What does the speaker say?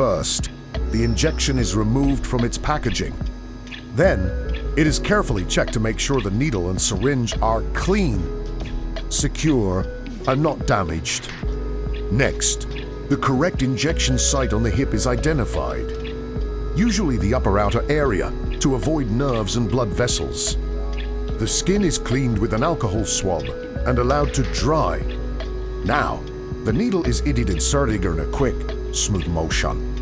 First, the injection is removed from its packaging. Then, it is carefully checked to make sure the needle and syringe are clean, secure, and not damaged. Next, the correct injection site on the hip is identified, usually the upper outer area, to avoid nerves and blood vessels. The skin is cleaned with an alcohol swab and allowed to dry. Now, the needle is inserted in a quick, smooth motion.